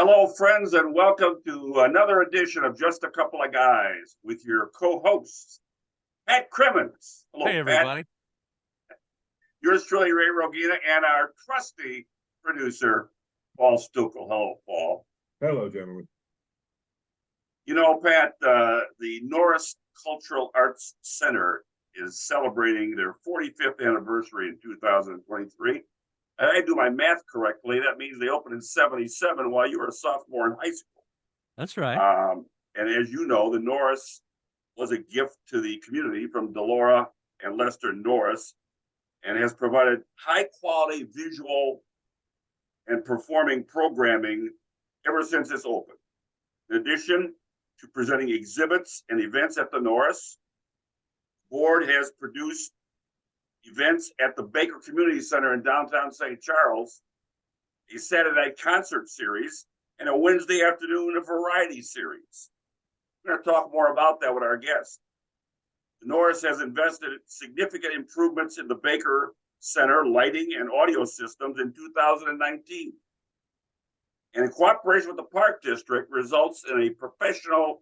Hello, friends, and welcome to another edition of Just a Couple of Guys with your co-hosts, Pat Crimmins. Hello, hey, everybody. Pat. Yours truly, Ray Rogina, and our trusty producer, Paul Stukel. Hello, Paul. Hello, gentlemen. You know, Pat, the Norris Cultural Arts Center is celebrating their 45th anniversary in 2023. And I do my math correctly. That means they opened in 77 while you were a sophomore in high school. That's right. And as you know, the Norris was a gift to the community from Delora and Lester Norris, and has provided high quality visual and performing programming ever since it's opened. In addition to presenting exhibits and events at the Norris, the board has produced events at the Baker Community Center in downtown St. Charles, a Saturday night concert series, and a Wednesday afternoon variety series. We're going to talk more about that with our guest. The Norris has invested in significant improvements in the Baker Center lighting and audio systems in 2019. And in cooperation with the Park District, results in a professional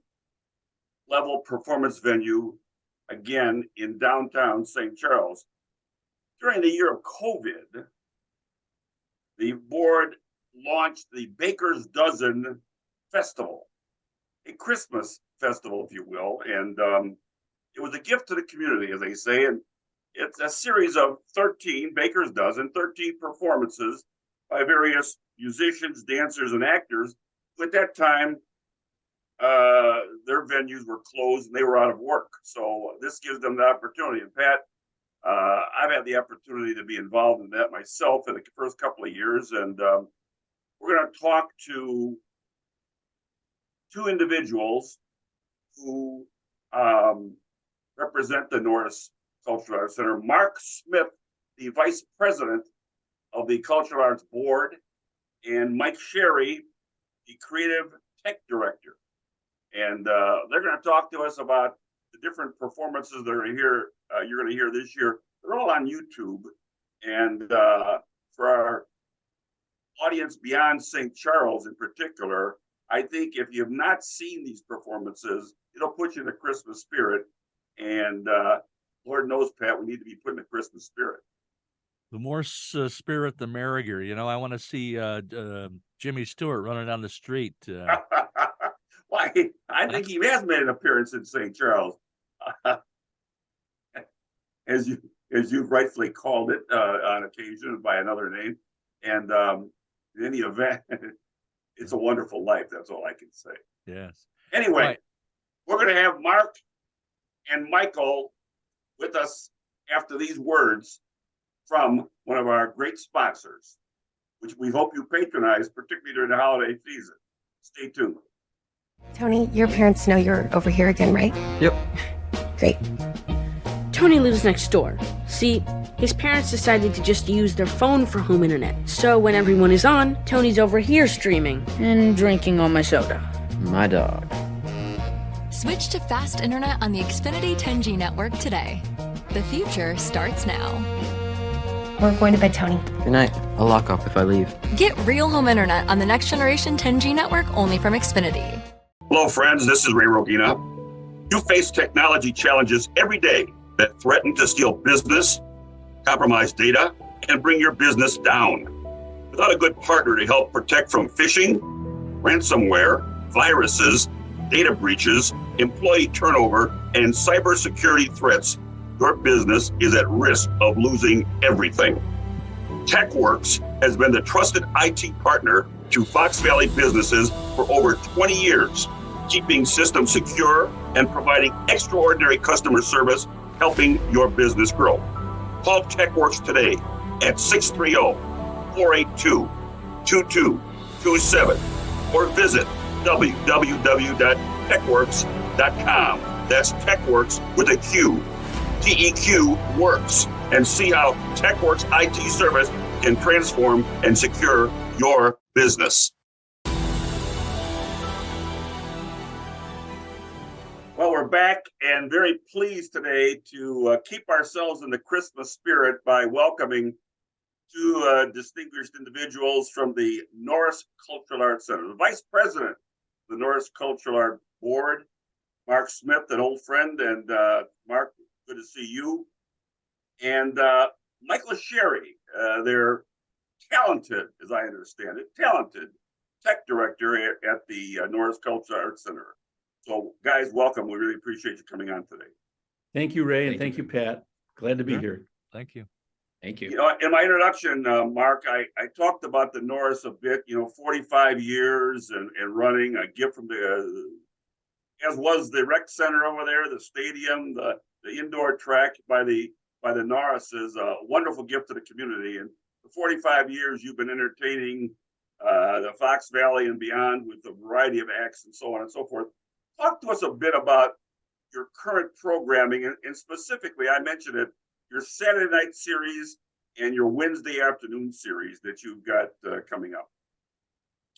level performance venue, again, in downtown St. Charles. During the year of COVID, the board launched the Baker's Dozen Festival, a Christmas festival, if you will. And it was a gift to the community, as they say. And it's a series of 13 Baker's Dozen, 13 performances by various musicians, dancers, and actors. At that time, their venues were closed and they were out of work. So this gives them the opportunity. And Pat, I've had the opportunity to be involved in that myself in the first couple of years, and we're going to talk to two individuals who represent the Norris Cultural Arts Center. Mark Smith, the Vice President of the Cultural Arts Board, and Mike Sherry, the Creative Tech Director. And they're going to talk to us about the different performances that are here. You're going to hear this year. They're all on YouTube. And for our audience beyond St. Charles in particular, I think if you have not seen these performances, it'll put you in the Christmas spirit. And Lord knows, Pat, we need to be put in the Christmas spirit. The more spirit, the merrier. You know, I want to see Jimmy Stewart running down the street. Why? I think he has made an appearance in St. Charles. As you've rightfully called it on occasion by another name. And in any event, it's a wonderful life. That's all I can say. Yes. Anyway, right. We're going to have Mark and Michael with us after these words from one of our great sponsors, which we hope you patronize, particularly during the holiday season. Stay tuned. Tony, your parents know you're over here again, right? Yep. Great. Tony lives next door. See, his parents decided to just use their phone for home internet. So when everyone is on, Tony's over here streaming and drinking all my soda. My dog. Switch to fast internet on the Xfinity 10G network today. The future starts now. We're going to bed, Tony. Good night. I'll lock up if I leave. Get real home internet on the next generation 10G network only from Xfinity. Hello, friends. This is Ray Rogina. You face technology challenges every day that threaten to steal business, compromise data, and bring your business down. Without a good partner to help protect from phishing, ransomware, viruses, data breaches, employee turnover, and cybersecurity threats, your business is at risk of losing everything. TechWorks has been the trusted IT partner to Fox Valley businesses for over 20 years, keeping systems secure and providing extraordinary customer service, helping your business grow. Call TechWorks today at 630-482-2227 or visit www.techworks.com. That's TechWorks with a Q. TEQ works, and see how TechWorks IT service can transform and secure your business. Well, we're back and very pleased today to keep ourselves in the Christmas spirit by welcoming two distinguished individuals from the Norris Cultural Arts Center. The Vice President of the Norris Cultural Art Board, Mark Smith, an old friend, and Mark, good to see you. And Michael Sherry, their talented, as I understand it, talented tech director at the Norris Cultural Arts Center. So guys, welcome. We really appreciate you coming on today. Thank you, Ray, and thank you, Pat. Glad to be here. Thank you. Thank you. You know, in my introduction, Mark, I talked about the Norris a bit, 45 years and running, a gift from the, as was the rec center over there, the stadium, the indoor track by the Norris is a wonderful gift to the community. And for 45 years, you've been entertaining the Fox Valley and beyond with a variety of acts and so on and so forth. Talk to us a bit about your current programming, and specifically, I mentioned it, your Saturday night series and your Wednesday afternoon series that you've got coming up.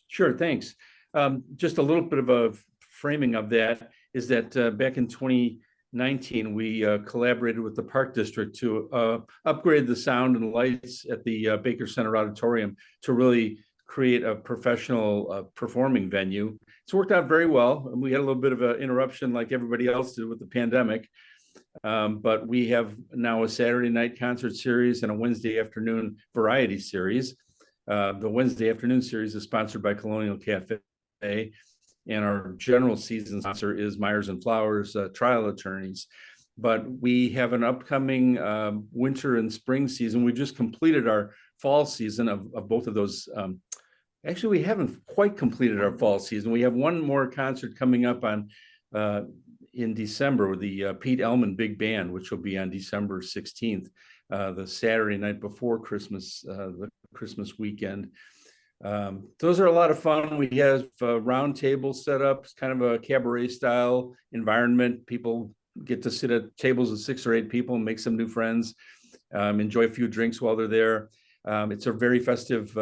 Sure, thanks. Just a little bit of a framing of that is that back in 2019, we collaborated with the Park District to upgrade the sound and lights at the Baker Center Auditorium to really create a professional performing venue. It's worked out very well. And we had a little bit of an interruption like everybody else did with the pandemic. But we have now a Saturday night concert series and a Wednesday afternoon variety series. The Wednesday afternoon series is sponsored by Colonial Cafe, and our general season sponsor is Myers and Flowers Trial Attorneys. But we have an upcoming winter and spring season. We just completed our fall season of both of those. Actually, we haven't quite completed our fall season. We have one more concert coming up on in December with the Pete Elman Big Band, which will be on December 16th, the Saturday night before Christmas, the Christmas weekend. Those are a lot of fun. We have round tables set up, kind of a cabaret style environment. People get to sit at tables of 6 or 8 people and make some new friends, enjoy a few drinks while they're there. It's a very festive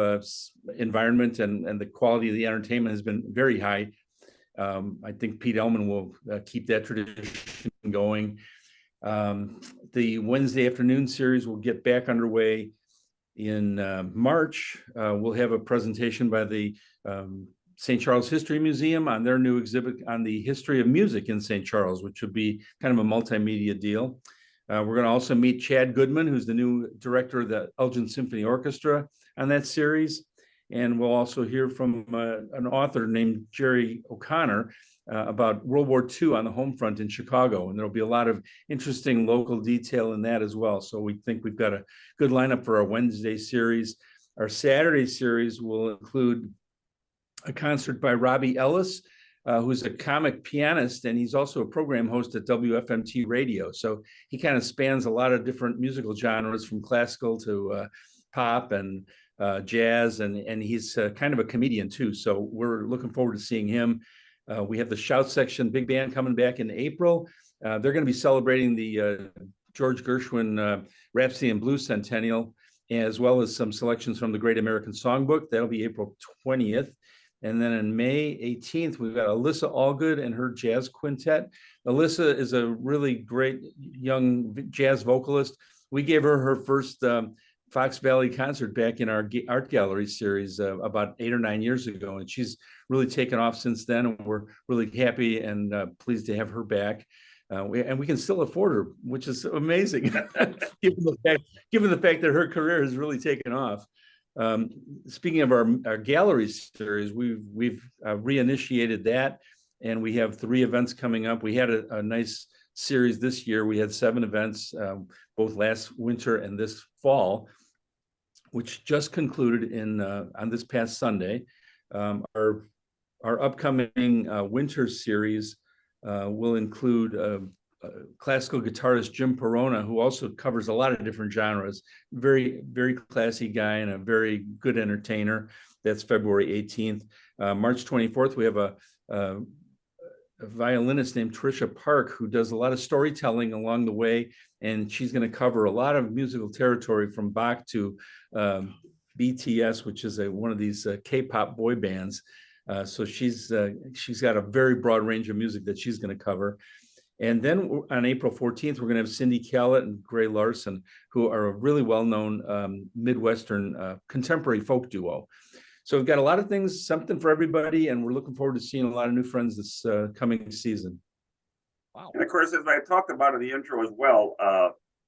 environment, and the quality of the entertainment has been very high. I think Pete Elman will keep that tradition going. The Wednesday afternoon series will get back underway in March. We'll have a presentation by the St. Charles History Museum on their new exhibit on the history of music in St. Charles, which would be kind of a multimedia deal. We're going to also meet Chad Goodman, who's the new director of the 𝐂𝐮𝐤𝐿 Symphony Orchestra, on that series. And we'll also hear from an author named Jerry O'Connor about World War II on the home front in Chicago. And there'll be a lot of interesting local detail in that as well. So we think we've got a good lineup for our Wednesday series. Our Saturday series will include a concert by Robbie Ellis, who's a comic pianist, and he's also a program host at WFMT Radio. So he kind of spans a lot of different musical genres, from classical to pop and jazz, and he's kind of a comedian too. So we're looking forward to seeing him. We have the Shout Section Big Band coming back in April. They're going to be celebrating the George Gershwin Rhapsody in Blue Centennial, as well as some selections from the Great American Songbook. That'll be April 20th. And then on May 18th, we've got Alyssa Allgood and her jazz quintet. Alyssa is a really great young jazz vocalist. We gave her first Fox Valley concert back in our art gallery series about 8 or 9 years ago. And she's really taken off since then. And we're really happy and pleased to have her back. And we can still afford her, which is amazing, given the fact that her career has really taken off. Speaking of our gallery series, we've reinitiated that, and we have 3 events coming up. We had a nice series this year. We had 7 events, both last winter and this fall, which just concluded on this past Sunday. Our upcoming winter series will include classical guitarist Jim Perona, who also covers a lot of different genres. Very, very classy guy and a very good entertainer. That's February 18th. March 24th, we have a violinist named Tricia Park, who does a lot of storytelling along the way, and she's going to cover a lot of musical territory from Bach to BTS, which is one of these K-pop boy bands. So she's got a very broad range of music that she's going to cover. And then on April 14th, we're going to have Cindy Callett and Gray Larson, who are a really well-known Midwestern contemporary folk duo. So we've got a lot of things, something for everybody, and we're looking forward to seeing a lot of new friends this coming season. Wow. And of course, as I talked about in the intro as well,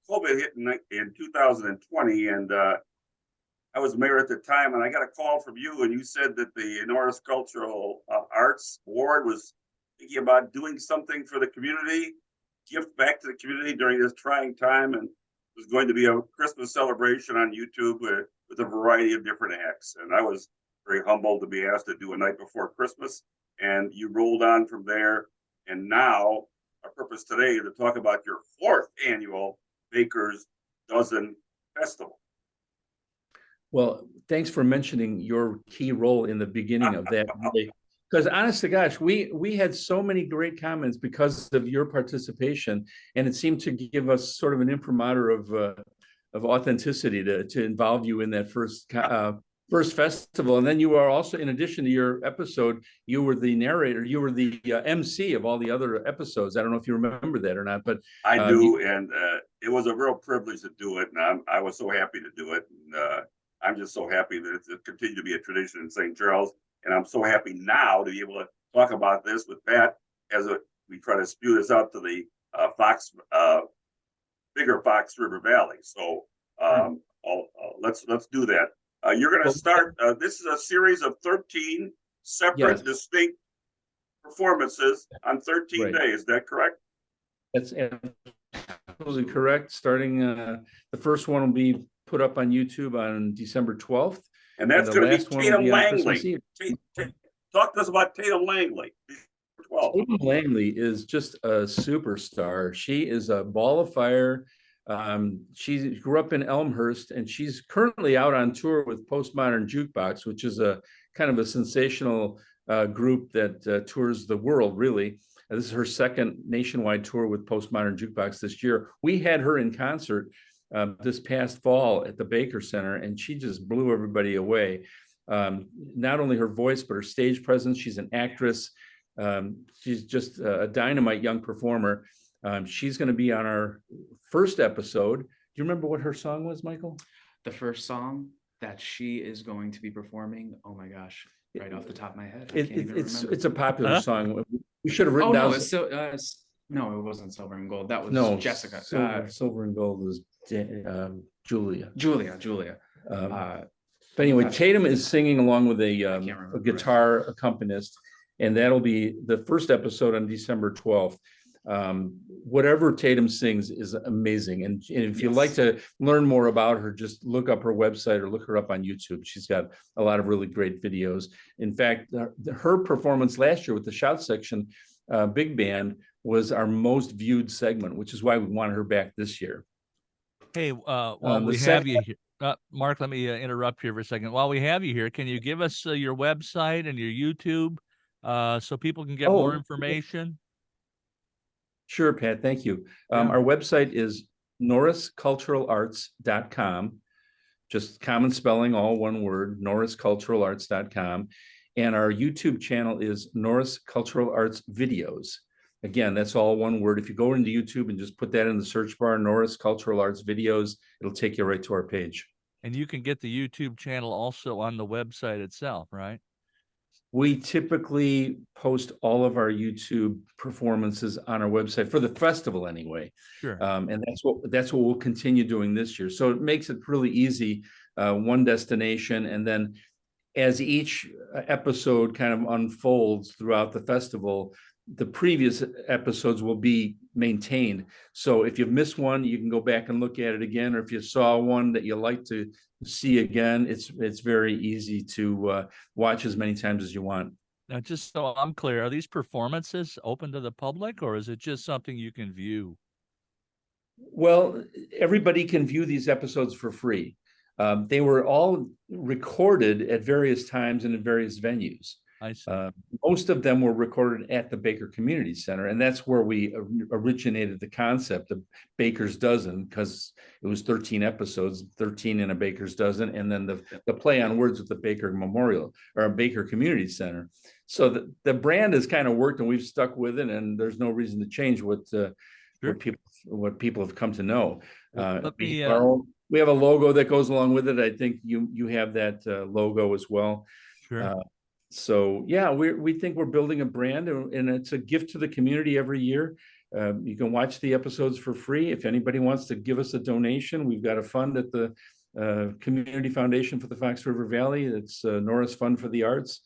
COVID hit in 2020, and I was mayor at the time, and I got a call from you, and you said that the Norris Cultural Arts Board was thinking about doing something for the community, gift back to the community during this trying time, and it was going to be a Christmas celebration on YouTube with a variety of different acts. And I was very humbled to be asked to do a night before Christmas, and you rolled on from there. And now our purpose today is to talk about your 4th annual Baker's Dozen Festival. Well, thanks for mentioning your key role in the beginning of that. Because honest to gosh, we had so many great comments because of your participation, and it seemed to give us sort of an imprimatur of authenticity to involve you in that first festival. And then you are also, in addition to your episode, you were the narrator, you were the MC of all the other episodes. I don't know if you remember that or not, but I do, and it was a real privilege to do it, and I was so happy to do it. And, I'm just so happy that it's continued to be a tradition in St. Charles, and I'm so happy now to be able to talk about this with Pat as we try to spew this out to the bigger Fox River Valley. So let's do that. You're going to start. This is a series of 13 separate, distinct performances on 13 days. Is that correct? That's absolutely correct. Starting the first one will be put up on YouTube on December 12th. And that's going to be Tatum Langley. Talk to us about Tatum Langley. Tatum Langley is just a superstar. She is a ball of fire. She grew up in Elmhurst, and she's currently out on tour with Postmodern Jukebox, which is a kind of a sensational group that tours the world, really. This is her second nationwide tour with Postmodern Jukebox this year. We had her in concert this past fall at the Baker Center, and she just blew everybody away. Not only her voice, but her stage presence. She's an actress. She's just a dynamite young performer. She's going to be on our first episode. Do you remember what her song was, Michael? The first song that she is going to be performing, oh my gosh, right off the top of my head. It's a popular song. We should have written down. No, it wasn't Silver and Gold. That was Jessica. Silver and Gold was Julia. But anyway, Tatum is singing along with a guitar accompanist, and that'll be the first episode on December 12th. Whatever Tatum sings is amazing. And if you'd like to learn more about her, just look up her website or look her up on YouTube. She's got a lot of really great videos. In fact, her performance last year with the Shout Section Big Band was our most viewed segment, which is why we wanted her back this year. Hey, while we have you here, Mark, let me interrupt here for a second. While we have you here, can you give us your website and your YouTube so people can get more information? Sure, Pat. Thank you. Our website is norrisculturalarts.com. Just common spelling, all one word, norrisculturalarts.com. And our YouTube channel is Norris Cultural Arts Videos. Again, that's all one word. If you go into YouTube and just put that in the search bar, Norris Cultural Arts Videos, it'll take you right to our page. And you can get the YouTube channel also on the website itself, right? We typically post all of our YouTube performances on our website for the festival anyway. Sure. And that's what we'll continue doing this year. So it makes it really easy, one destination. And then as each episode kind of unfolds throughout the festival, the previous episodes will be maintained. So if you've missed one, you can go back and look at it again. Or if you saw one that you like to see again, it's very easy to watch as many times as you want. Now, just so I'm clear, are these performances open to the public, or is it just something you can view? Well, everybody can view these episodes for free. They were all recorded at various times and in various venues. I see. Most of them were recorded at the Baker Community Center, and that's where we originated the concept of Baker's Dozen, because it was 13 episodes, 13 in a Baker's Dozen, and then the play on words with the Baker Memorial or Baker Community Center. So the brand has kind of worked, and we've stuck with it, and there's no reason to change what people have come to know. We have a logo that goes along with it. I think you have that logo as well. Sure. So yeah, we think we're building a brand, and it's a gift to the community every year. You can watch the episodes for free. If anybody wants to give us a donation, we've got a fund at the Community Foundation for the Fox River Valley. It's Norris Fund for the Arts.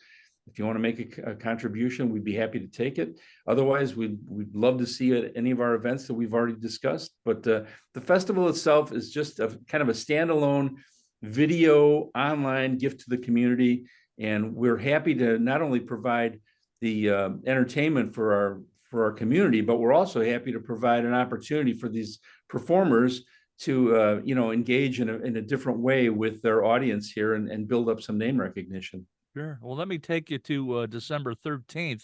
If you want to make a contribution, we'd be happy to take it. Otherwise, we'd love to see it at any of our events that we've already discussed. But the festival itself is just a kind of a standalone video online gift to the community. And we're happy to not only provide the entertainment for our community, but we're also happy to provide an opportunity for these performers to engage in a different way with their audience here and build up some name recognition. Sure. Well, let me take you to December 13th.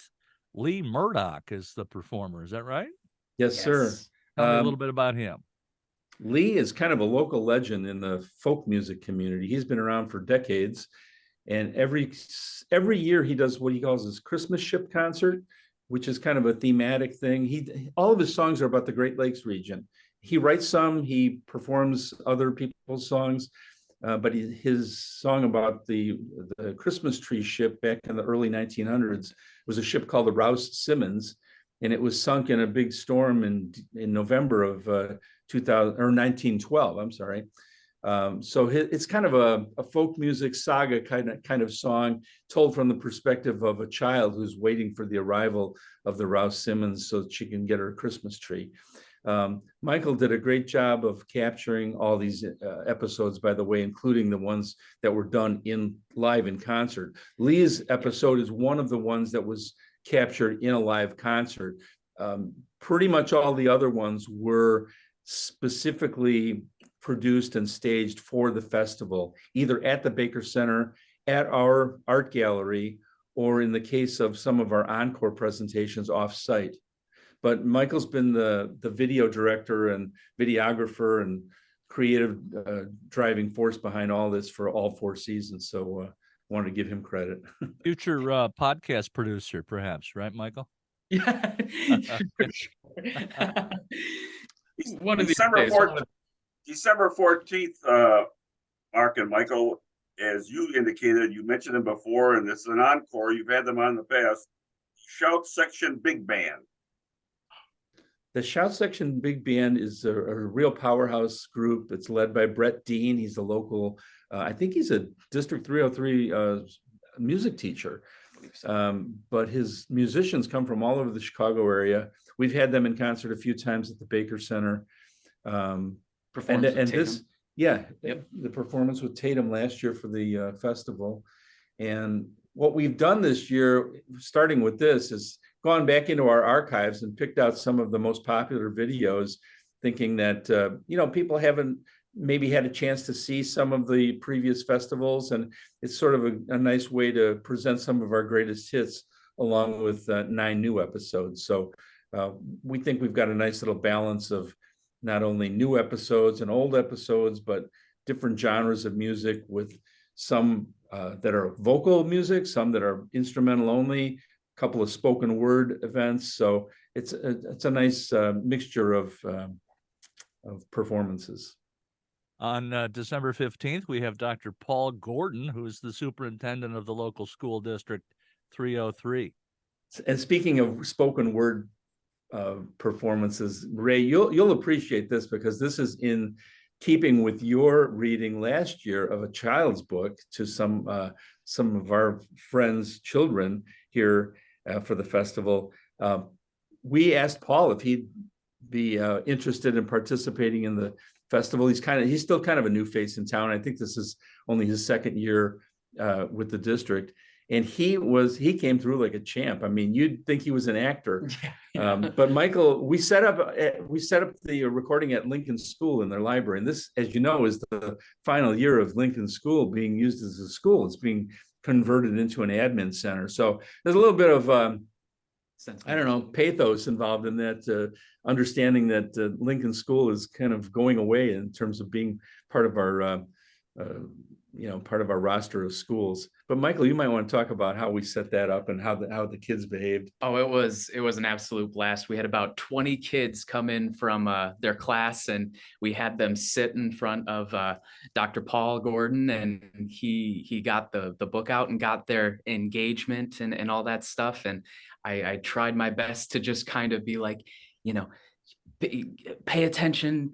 Lee Murdoch is the performer. Is that right? Yes, sir. Tell me a little bit about him. Lee is kind of a local legend in the folk music community. He's been around for decades. And every year he does what he calls his Christmas ship concert, which is kind of a thematic thing. All of his songs are about the Great Lakes region. He writes some, he performs other people's songs, but his song about the Christmas tree ship back in the early 1900s was a ship called the Rouse Simmons, and it was sunk in a big storm in November of 1912. I'm sorry. So it's kind of a folk music saga kind of song told from the perspective of a child who's waiting for the arrival of the Rouse Simmons so that she can get her Christmas tree. Michael did a great job of capturing all these episodes, by the way, including the ones that were done live in concert. Lee's episode is one of the ones that was captured in a live concert. Pretty much all the other ones were specifically produced and staged for the festival, either at the Baker Center, at our art gallery, or in the case of some of our encore presentations off-site. But Michael's been the video director and videographer and creative driving force behind all this for all 4 seasons. So I wanted to give him credit. Future podcast producer, perhaps, right, Michael? Yeah. One of December 14th, Mark and Michael, as you indicated, you mentioned them before, and this is an encore. You've had them on in the past. Shout Section Big Band. The Shout Section Big Band is a real powerhouse group. It's led by Brett Dean. He's a local, I think he's a District 303 music teacher. But his musicians come from all over the Chicago area. We've had them in concert a few times at the Baker Center. The performance with Tatum last year for the festival. And what we've done this year, starting with this, is gone back into our archives and picked out some of the most popular videos, thinking that people haven't maybe had a chance to see some of the previous festivals, and it's sort of a nice way to present some of our greatest hits along with 9 new episodes. So we think we've got a nice little balance of not only new episodes and old episodes, but different genres of music, with some that are vocal music, some that are instrumental only, a couple of spoken word events. So it's a nice mixture of performances. On December 15th, we have Dr. Paul Gordon, who is the superintendent of the local school district 303. And speaking of spoken word performances, Ray, you'll appreciate this, because this is in keeping with your reading last year of a child's book to some of our friends' children here for the festival. We asked Paul if he'd be interested in participating in the festival. He's still kind of a new face in town. I think this is only his 2nd year with the district. And he came through like a champ. I mean, you'd think he was an actor. But Michael, we set up the recording at Lincoln School in their library. And this, as you know, is the final year of Lincoln School being used as a school. It's being converted into an admin center. So there's a little bit of, I don't know, pathos involved in that, understanding that Lincoln School is kind of going away in terms of being part of our, part of our roster of schools. But Michael, you might want to talk about how we set that up and how the kids behaved. Oh, it was an absolute blast. We had about 20 kids come in from their class, and we had them sit in front of Dr. Paul Gordon, and he got the book out and got their engagement and all that stuff. And I tried my best to just kind of be like, pay attention,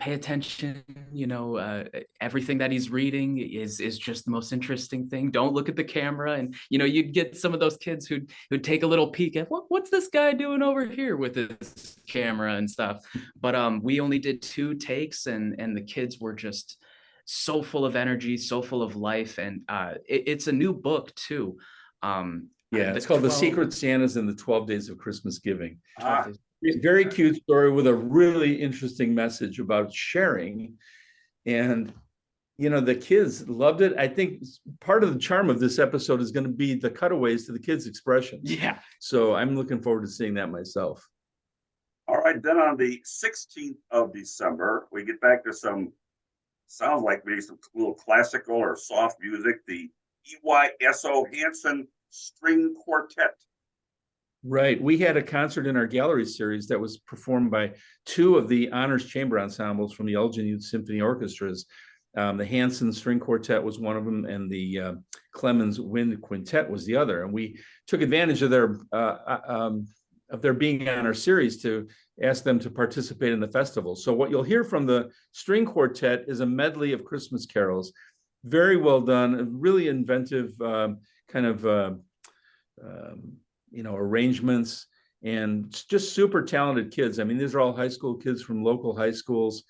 everything that he's reading is just the most interesting thing. Don't look at the camera. And you'd get some of those kids who'd take a little peek at what's this guy doing over here with his camera and stuff. But we only did 2 takes, and the kids were just so full of energy, so full of life. And it's a new book too. It's called The Secret Santas and the 12 Days of Christmas Giving. Very cute story with a really interesting message about sharing. And, the kids loved it. I think part of the charm of this episode is going to be the cutaways to the kids' expressions. Yeah. So I'm looking forward to seeing that myself. All right. Then on the 16th of December, we get back to sounds like maybe some little classical or soft music, the EYSO Hanson String Quartet. Right. We had a concert in our gallery series that was performed by 2 of the honors chamber ensembles from the Elgin Youth Symphony Orchestras. The Hanson String Quartet was one of them, and the 𝐂𝐮𝐤𝐬𝐿 Wind Quintet was the other. And we took advantage of their being on our series to ask them to participate in the festival. So what you'll hear from the string quartet is a medley of Christmas carols. Very well done, really inventive arrangements, and just super talented kids. I mean, these are all high school kids from local high schools,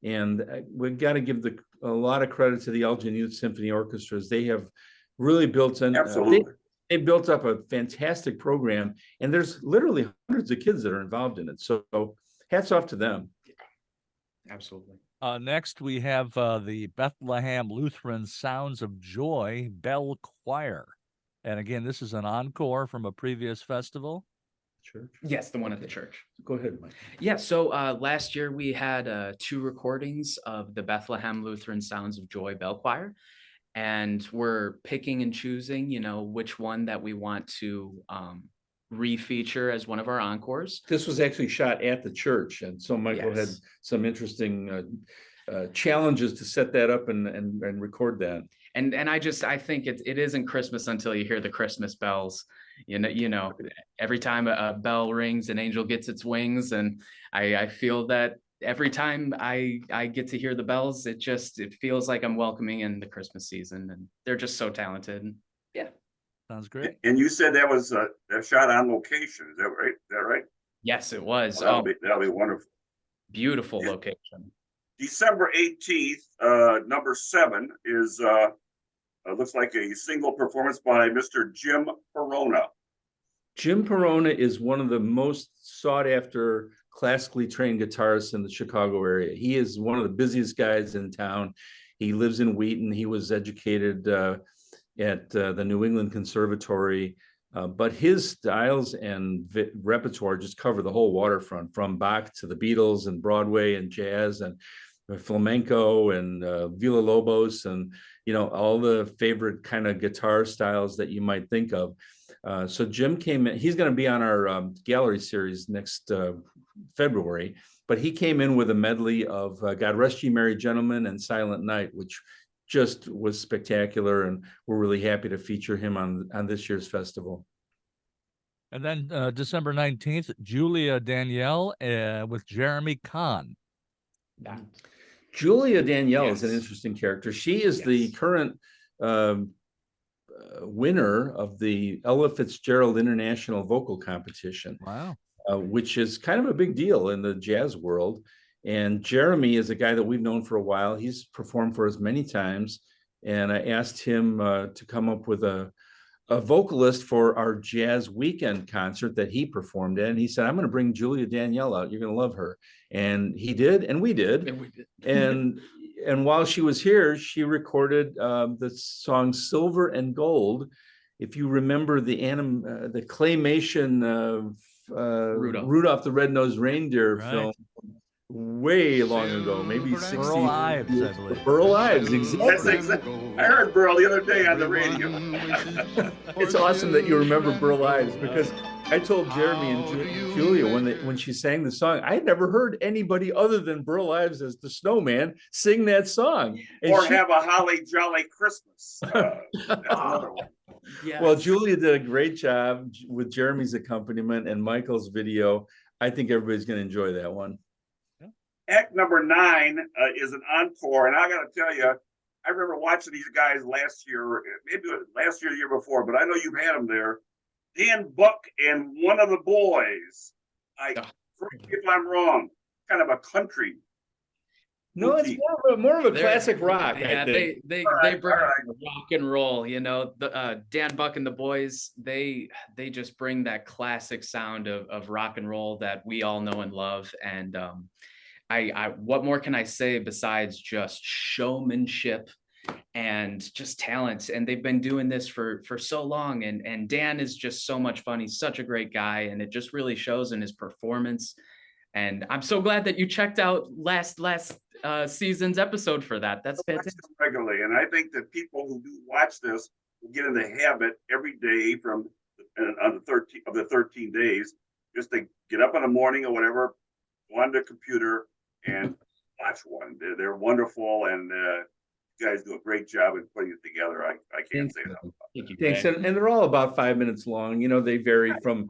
and we've got to give a lot of credit to the Elgin Youth Symphony Orchestras. They have really built in. They built up a fantastic program, and there's literally hundreds of kids that are involved in it. So hats off to them. Absolutely. Next, we have the Bethlehem Lutheran Sounds of Joy Bell Choir. And again, this is an encore from a previous festival. Church? Yes, the one at the church. Go ahead, Mike. Yeah, so last year we had 2 recordings of the Bethlehem Lutheran Sounds of Joy Bell Choir. And we're picking and choosing, which one that we want to re-feature as one of our encores. This was actually shot at the church. And so Michael had some interesting challenges to set that up and record that. And I think it isn't Christmas until you hear the Christmas bells. Every time a bell rings, an angel gets its wings, and I feel that every time I get to hear the bells, it feels like I'm welcoming in the Christmas season, and they're just so talented. Yeah, sounds great. And you said that was that shot on location. Is that right? Yes, it was. That'll be wonderful. Beautiful location. December 18th, number 7 is looks like a single performance by Mr. Jim Perona. Jim Perona is one of the most sought after classically trained guitarists in the Chicago area. He is one of the busiest guys in town. He lives in Wheaton. He was educated at the New England Conservatory, but his styles and repertoire just cover the whole waterfront, from Bach to the Beatles and Broadway and jazz and flamenco and Villa-Lobos and all the favorite kind of guitar styles that you might think of. So Jim came in. He's going to be on our gallery series next February, but he came in with a medley of God Rest Ye Merry Gentlemen and Silent Night, which just was spectacular, and we're really happy to feature him on this year's festival. And then December 19th, Julia Danielle with Jeremy Kahn. Yeah. Julia Danielle is an interesting character. She is the current winner of the Ella Fitzgerald International Vocal Competition. Wow. Which is kind of a big deal in the jazz world. And Jeremy is a guy that we've known for a while. He's performed for us many times. And I asked him to come up with a vocalist for our jazz weekend concert that he performed at. And he said, I'm going to bring Julia Danielle out. You're going to love her. And he did, and we did. And while she was here, she recorded the song Silver and Gold. if you remember the claymation of Rudolph the Red-Nosed Reindeer film way long ago, maybe 60. Burl Ives, I believe. Burl Ives, exactly. That's exactly. I heard Burl the other day on the radio. It's awesome that you remember Burl Ives, because I told Jeremy and Julia when she sang the song, I had never heard anybody other than Burl Ives as the snowman sing that song. And Or have a holly jolly Christmas. That's another one. Yes. Well, Julia did a great job with Jeremy's accompaniment and Michael's video. I think everybody's going to enjoy that one. Act number 9 is an encore, and I got to tell you, I remember watching these guys last year, maybe last year, the year before, but I know you've had them there. Dan Buck and One of the Boys. Correct me if I'm wrong, kind of a country. No, it's more of a classic rock. Yeah, I think. they bring rock and roll. You know, the Dan Buck and the Boys. They just bring that classic sound of rock and roll that we all know and love. And what more can I say besides just showmanship and just talent? And they've been doing this for so long. And Dan is just so much fun. He's such a great guy, and it just really shows in his performance. And I'm so glad that you checked out last season's episode for that. That's fantastic. Regularly, and I think that people who do watch this will get in the habit every day on the 13 days, just to get up in the morning or whatever, go on the computer and watch one. They're wonderful, and you guys do a great job in putting it together. I can't say enough. Thanks. And they're all about 5 minutes long. You know, they vary from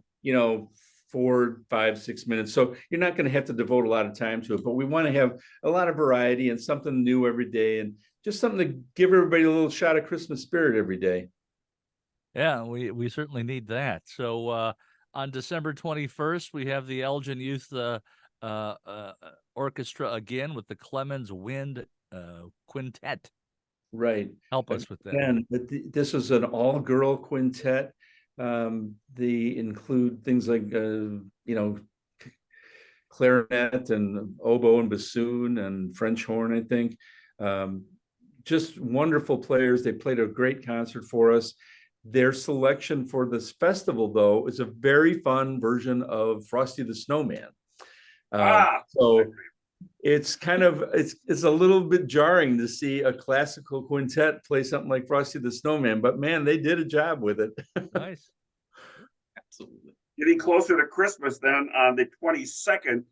4, 5, 6 minutes. So you're not going to have to devote a lot of time to it, but we want to have a lot of variety and something new every day, and just something to give everybody a little shot of Christmas spirit every day. Yeah, we certainly need that. So on December 21st, we have the Elgin Youth Orchestra again with the Clemens Wind Quintet. Right. Help us with that. And this is an all-girl quintet. They include things like, clarinet and oboe and bassoon and French horn, I think. Just wonderful players. They played a great concert for us. Their selection for this festival, though, is a very fun version of Frosty the Snowman. So it's kind of, it's a little bit jarring to see a classical quintet play something like Frosty the Snowman, but man, they did a job with it. Nice. Absolutely. Getting closer to Christmas, then on the 22nd,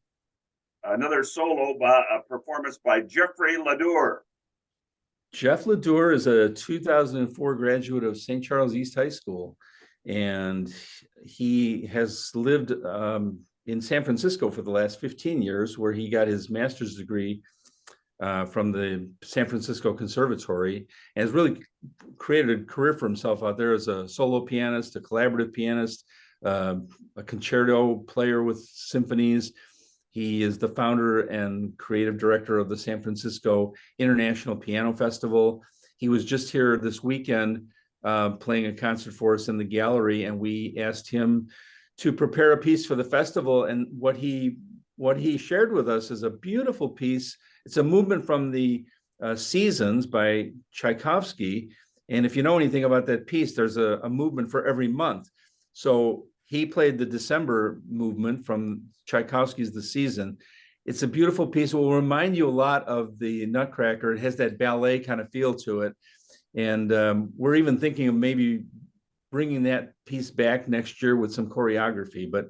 another solo performance by Jeffrey Ledoux. Jeff Ledoux is a 2004 graduate of St. Charles East High School, and he has lived in San Francisco for the last 15 years, where he got his master's degree from the San Francisco Conservatory, and has really created a career for himself out there as a solo pianist, a collaborative pianist, a concerto player with symphonies. He is the founder and creative director of the San Francisco International Piano Festival. He was just here this weekend playing a concert for us in the gallery, and we asked him to prepare a piece for the festival. And what he shared with us is a beautiful piece. It's a movement from the Seasons by Tchaikovsky. And if you know anything about that piece, there's a movement for every month. So he played the December movement from Tchaikovsky's The Season. It's a beautiful piece. It will remind you a lot of the Nutcracker. It has that ballet kind of feel to it. And we're even thinking of maybe bringing that piece back next year with some choreography. But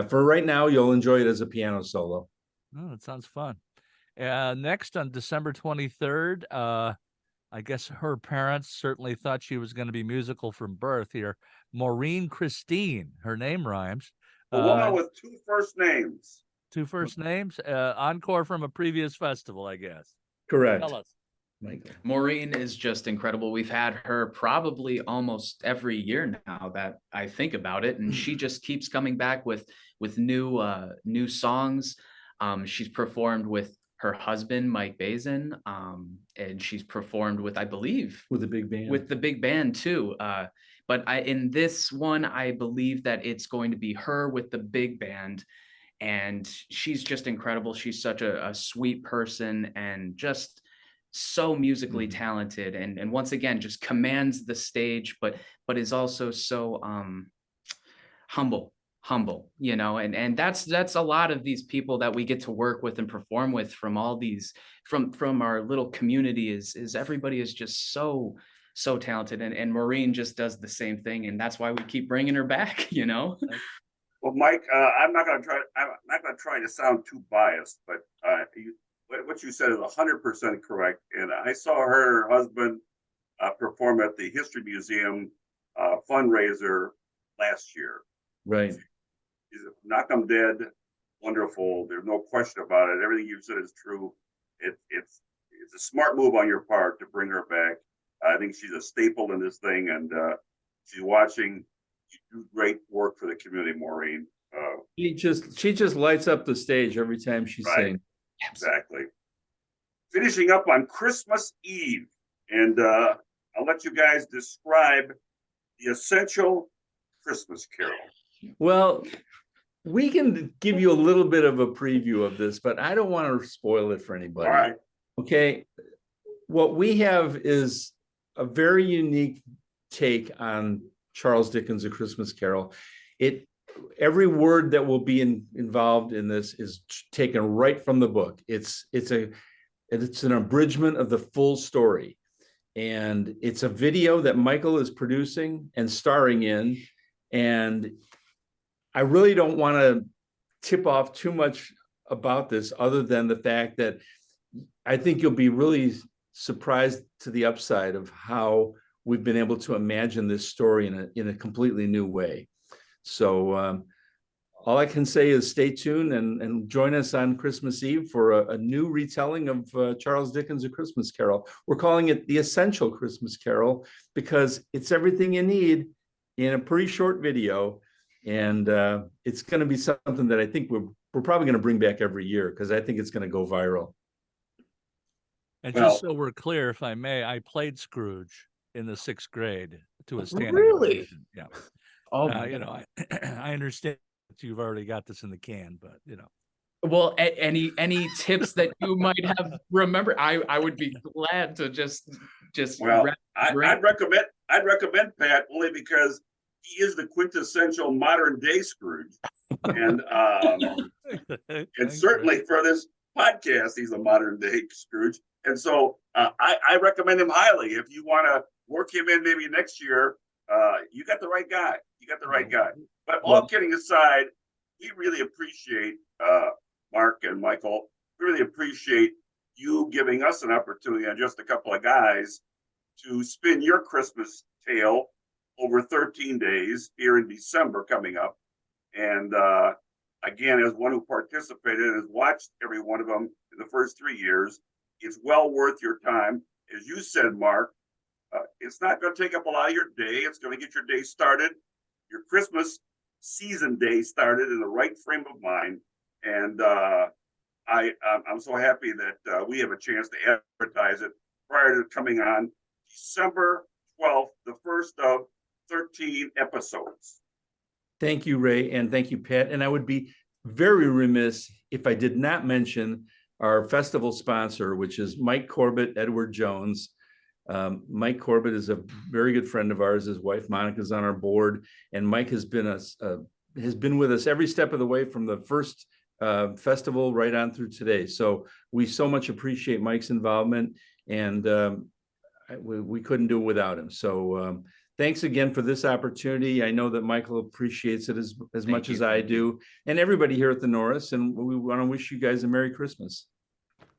for right now, you'll enjoy it as a piano solo. Oh, that sounds fun. Next on December 23rd, I guess her parents certainly thought she was going to be musical from birth here. Maureen Christine, her name rhymes. A woman with 2 first names. 2 first names. Encore from a previous festival, I guess. Correct. Tell us. Michael. Maureen is just incredible. We've had her probably almost every year now that I think about it, and she just keeps coming back with new songs. She's performed with her husband Mike Bazin, and she's performed with, I believe, with the big band too. But in this one, I believe that it's going to be her with the big band, and she's just incredible. She's such a sweet person, and just so musically talented, and once again just commands the stage, but is also so humble, you know, and that's a lot of these people that we get to work with and perform with from all these from our little community is everybody is just so talented, and Maureen just does the same thing, and that's why we keep bringing her back, you know. Well, Mike, I'm not going to try to sound too biased, but what you said is 100% correct. And I saw her husband perform at the History Museum fundraiser last year. Right. He's knock 'em dead. Wonderful. There's no question about it. Everything you said is true. It's a smart move on your part to bring her back. I think she's a staple in this thing, and she's watching. You do great work for the community, Maureen. She just lights up the stage every time she sings. Exactly. Finishing up on Christmas Eve, and I'll let you guys describe the essential Christmas Carol. Well, we can give you a little bit of a preview of this, but I don't want to spoil it for anybody. All right. Okay. What we have is a very unique take on Charles Dickens' A Christmas Carol. Every word that will be involved in this is taken right from the book. It's an abridgment of the full story, and it's a video that Michael is producing and starring in. And I really don't want to tip off too much about this, other than the fact that I think you'll be really surprised to the upside of how we've been able to imagine this story in a completely new way. So all I can say is stay tuned and join us on Christmas Eve for a new retelling of Charles Dickens' A Christmas Carol. We're calling it the Essential Christmas Carol because it's everything you need in a pretty short video. And it's going to be something that I think we're probably going to bring back every year, because I think it's going to go viral. And just so we're clear, if I may, I played Scrooge in the 6th grade to a standing ovation. Yeah. Oh, you know, I understand that you've already got this in the can, but you know. Well, any tips that you might have remembered, I would be glad to just. Well, I'd recommend Pat, only because he is the quintessential modern day Scrooge, and certainly for this podcast, he's a modern day Scrooge. And so I recommend him highly. If you want to work him in maybe next year, you got the right guy. But all kidding aside, we really appreciate Mark and Michael. We really appreciate you giving us an opportunity on Just a Couple of Guys to spin your Christmas tale over 13 days here in December coming up. And again, as one who participated and has watched every one of them in the first 3 years, it's well worth your time. As you said, Mark, it's not going to take up a lot of your day. It's going to get your day started, your Christmas season day started in the right frame of mind. And I'm so happy that we have a chance to advertise it prior to coming on December 12th, the first of 13 episodes. Thank you, Ray, and thank you, Pat. And I would be very remiss if I did not mention our festival sponsor, which is Mike Corbett, Edward Jones. Mike Corbett is a very good friend of ours. His wife Monica is on our board, and Mike has been with us every step of the way from the first festival right on through today. So we so much appreciate Mike's involvement, and we couldn't do it without him. So thanks again for this opportunity. I know that Michael appreciates it as much as I do, and everybody here at the Norris. And we want to wish you guys a Merry Christmas.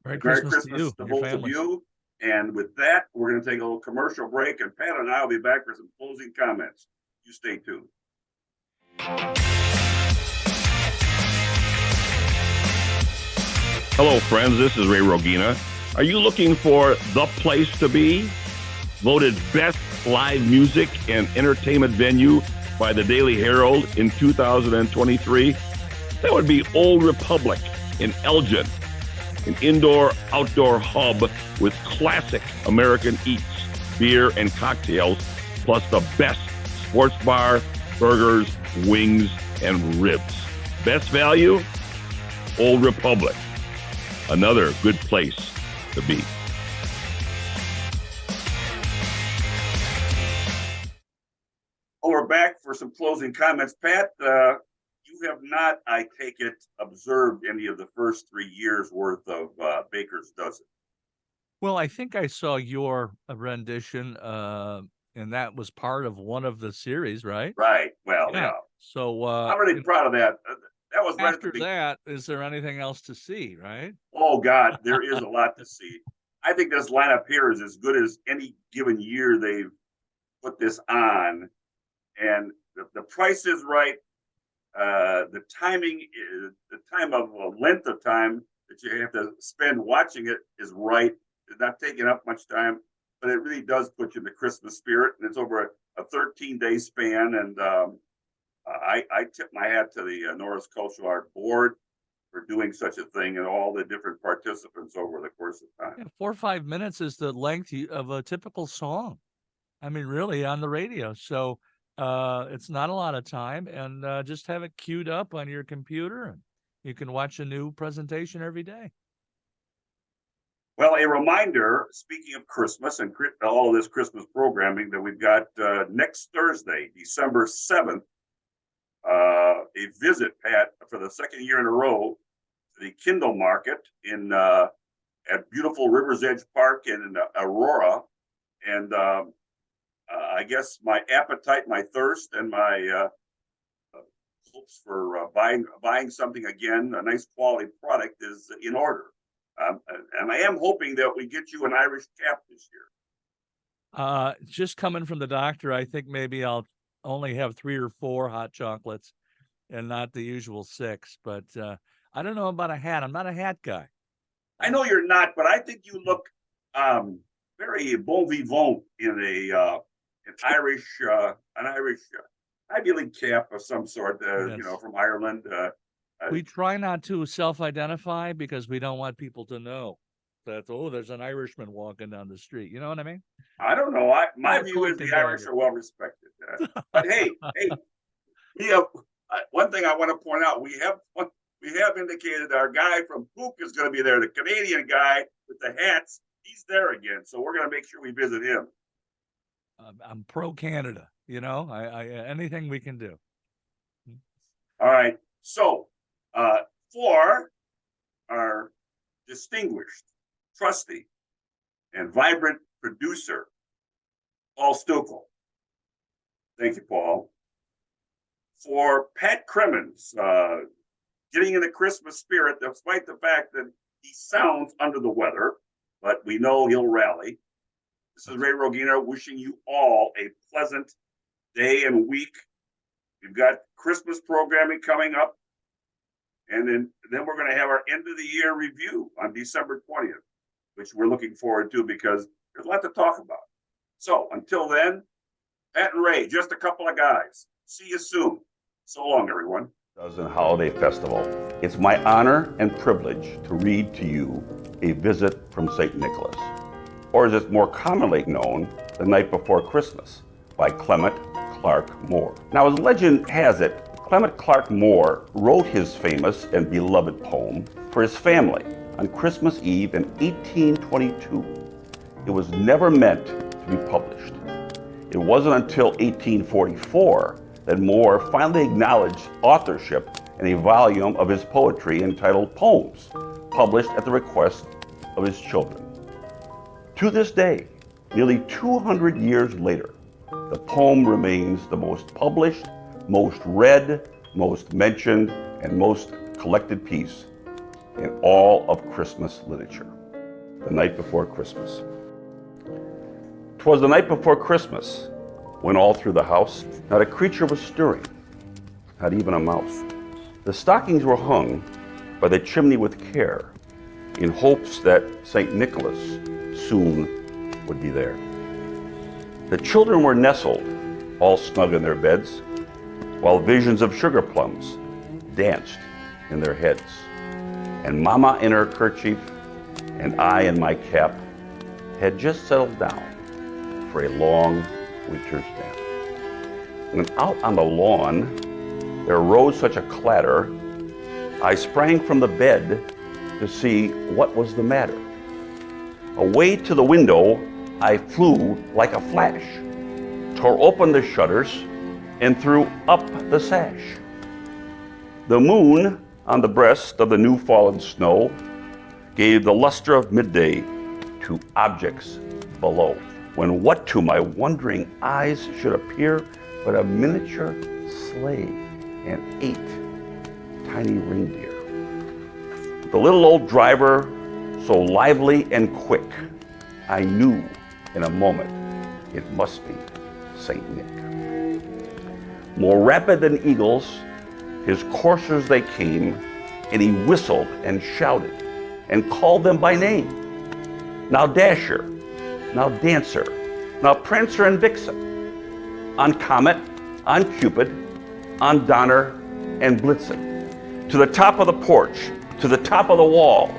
Merry Christmas to you, to both of you. And with that, we're going to take a little commercial break, and Pat and I will be back for some closing comments. You stay tuned. Hello, friends. This is Ray Rogina. Are you looking for the place to be? Voted best live music and entertainment venue by the Daily Herald in 2023? That would be Old Republic in Elgin, an indoor-outdoor hub with classic American eats, beer, and cocktails, plus the best sports bar, burgers, wings, and ribs. Best value? Old Republic. Another good place to be. we're back for some closing comments. Pat, you have not, I take it, observed any of the first 3 years worth of Baker's Dozen. Well, I think I saw your rendition, and that was part of one of the series, right? Right. Well, yeah. So I'm really proud of that. That was right after that, is there anything else to see, right? Oh, God, there is a lot to see. I think this lineup here is as good as any given year they've put this on. And the price is right. The timing is the time of length of time that you have to spend watching it is right. It's not taking up much time, but it really does put you in the Christmas spirit. And it's over a 13-day span. And I tip my hat to the Norris Cultural Art Board for doing such a thing and all the different participants over the course of time. Yeah, 4 or 5 minutes is the length of a typical song. I mean, really, on the radio. So it's not a lot of time, and just have it queued up on your computer, and you can watch a new presentation every day. Well, a reminder, speaking of Christmas and all of this Christmas programming, that we've got next Thursday, December 7th, a visit, Pat, for the second year in a row, to the Kindle Market at beautiful River's Edge Park in Aurora. And I guess my appetite, my thirst, and my hopes for buying something again, a nice quality product, is in order. And I am hoping that we get you an Irish cap this year. Just coming from the doctor, I think maybe I'll only have 3 or 4 hot chocolates and not the usual 6. But I don't know about a hat. I'm not a hat guy. I know you're not, but I think you look very bon vivant in an Irish Ivy League cap of some sort, Yes. from Ireland. We try not to self-identify because we don't want people to know that, oh, there's an Irishman walking down the street. You know what I mean? I don't know. My Oh, view is Coke the Irish and are well respected. But hey, we have one thing I want to point out. We have indicated our guy from Pook is going to be there. The Canadian guy with the hats, he's there again. So we're going to make sure we visit him. I'm pro-Canada. I anything we can do. All right. So for our distinguished, trusty, and vibrant producer, Paul Stukel. Thank you, Paul. For Pat Crimmins, getting in the Christmas spirit, despite the fact that he sounds under the weather, but we know he'll rally. This is Ray Rogina wishing you all a pleasant day and week. We've got Christmas programming coming up. And then we're going to have our end of the year review on December 20th, which we're looking forward to because there's a lot to talk about. So until then, Pat and Ray, just a couple of guys. See you soon. So long, everyone. Dozen Holiday Festival. It's my honor and privilege to read to you A Visit from St. Nicholas, or as it's more commonly known, The Night Before Christmas, by Clement Clarke Moore. Now, as legend has it, Clement Clarke Moore wrote his famous and beloved poem for his family on Christmas Eve in 1822. It was never meant to be published. It wasn't until 1844 that Moore finally acknowledged authorship in a volume of his poetry entitled Poems, published at the request of his children. To this day, nearly 200 years later, the poem remains the most published, most read, most mentioned, and most collected piece in all of Christmas literature. The Night Before Christmas. 'Twas the night before Christmas, when all through the house not a creature was stirring, not even a mouse. The stockings were hung by the chimney with care, in hopes that St. Nicholas soon would be there. The children were nestled, all snug in their beds, while visions of sugar plums danced in their heads. And Mama in her kerchief and I in my cap had just settled down for a long winter's nap. When out on the lawn there rose such a clatter, I sprang from the bed to see what was the matter. Away to the window I flew like a flash, tore open the shutters, and threw up the sash. The moon on the breast of the new fallen snow gave the luster of midday to objects below, when what to my wondering eyes should appear but a miniature sleigh and 8 tiny reindeer. The little old driver, so lively and quick, I knew in a moment it must be St. Nick. More rapid than eagles, his coursers they came, and he whistled and shouted and called them by name. Now Dasher, now Dancer, now Prancer and Vixen, on Comet, on Cupid, on Donner and Blitzen, to the top of the porch, to the top of the wall.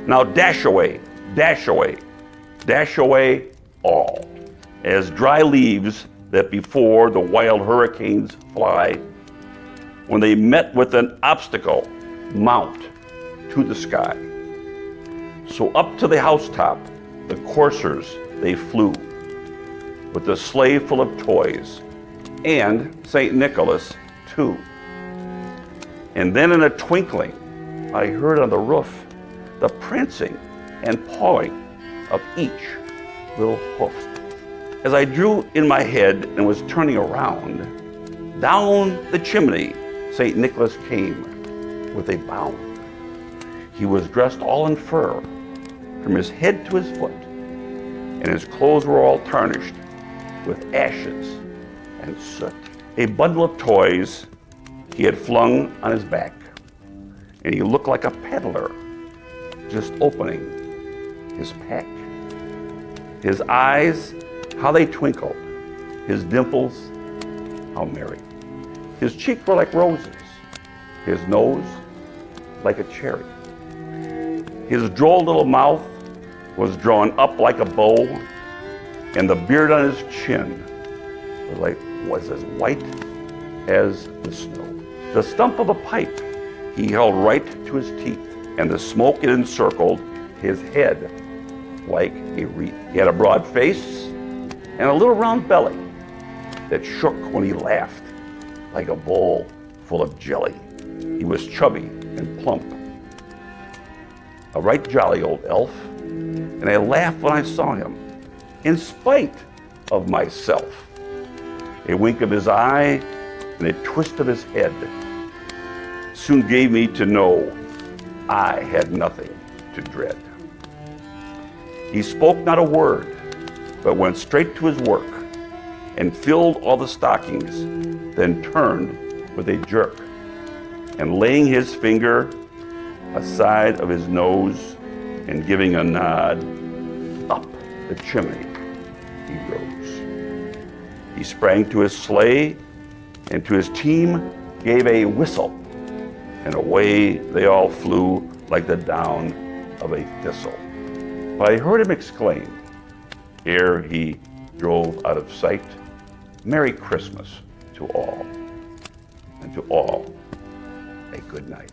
Now dash away, dash away, dash away all, as dry leaves that before the wild hurricanes fly, when they met with an obstacle, mount to the sky. So up to the housetop, the coursers they flew, with the sleigh full of toys, and St. Nicholas too. And then in a twinkling, I heard on the roof the prancing and pawing of each little hoof. As I drew in my head and was turning around, down the chimney St. Nicholas came with a bound. He was dressed all in fur, from his head to his foot, and his clothes were all tarnished with ashes and soot. A bundle of toys he had flung on his back, and he looked like a peddler just opening his pack. His eyes, how they twinkled, his dimples, how merry. His cheeks were like roses, his nose like a cherry. His droll little mouth was drawn up like a bow, and the beard on his chin was as white as the snow. The stump of a pipe he held right to his teeth, and the smoke it encircled his head like a wreath. He had a broad face and a little round belly that shook when he laughed like a bowl full of jelly. He was chubby and plump, a right jolly old elf, and I laughed when I saw him, in spite of myself. A wink of his eye and a twist of his head soon gave me to know I had nothing to dread. He spoke not a word, but went straight to his work and filled all the stockings, then turned with a jerk, and laying his finger aside of his nose and giving a nod, up the chimney he rose. He sprang to his sleigh and to his team gave a whistle, and away they all flew like the down of a thistle. But I heard him exclaim, ere he drove out of sight, Merry Christmas to all, and to all a good night.